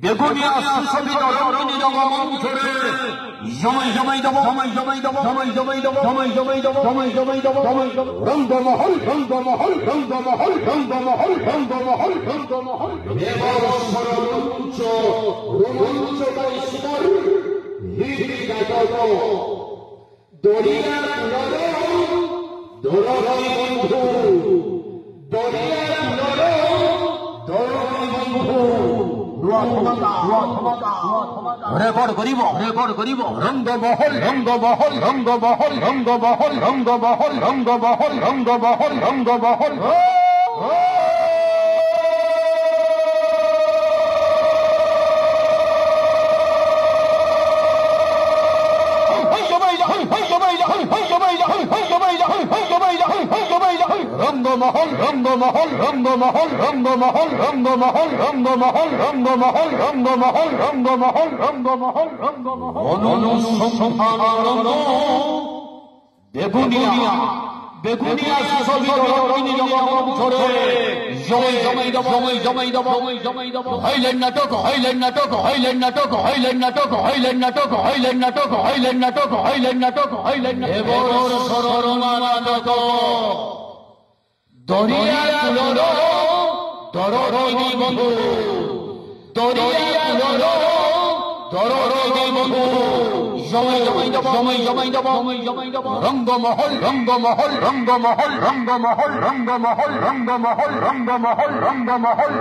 begonia সুশোভিত রঙ্গিনী রঙ্গমঞ্চরে জমাই জমাই দেব জমাই জমাই দেব জমাই জমাই দেব জমাই জমাই দেব জমাই জমাই দেব জমাই দেব রঙ্গমহল রঙ্গমহল রঙ্গমহল রঙ্গমহল রঙ্গমহল রঙ্গমহল এবার সরমঞ্চ রোমাঞ্চকারী সুর হিহি গাইতো দরিয়া লড়ো দরদি বন্ধু দরিয়া লড়ো দরদি বন্ধু রেকর্ড করিব রঙ্গমহল রঙ্গমহল রঙ্গমহল রঙ্গমহল রঙ্গমহল রঙ্গমহল রঙ্গমহল রঙ্গমহল রঙ্গমহল রঙ্গমহল রঙ্গমহল রঙ্গমহল রঙ্গমহল রঙ্গমহল রঙ্গমহল রঙ্গমহল রঙ্গমহল রঙ্গমহল রঙ্গমহল বেগুনিয়া বেগুনিয়া সুশোভিত রঙ্গিনী রঙ্গমঞ্চরে জমাই জমাই দেব জমাই জমাই দেব জমাই জমাই দেব হইলেন নাটক হইলেন নাটক হইলেন নাটক হইলেন নাটক হইলেন নাটক হইলেন নাটক হইলেন নাটক হইলেন নাটক হইলেন এবার সরমা নাটক দরিয়া কুলরো দরদি বন্ধু দরিয়া কুলরো দরদি বন্ধু জমাই জমাই দেব জমাই জমাই দেব জমাই জমাই দেব রঙ্গমহল রঙ্গমহল রঙ্গমহল রঙ্গমহল রঙ্গমহল রঙ্গমহল রঙ্গমহল রঙ্গমহল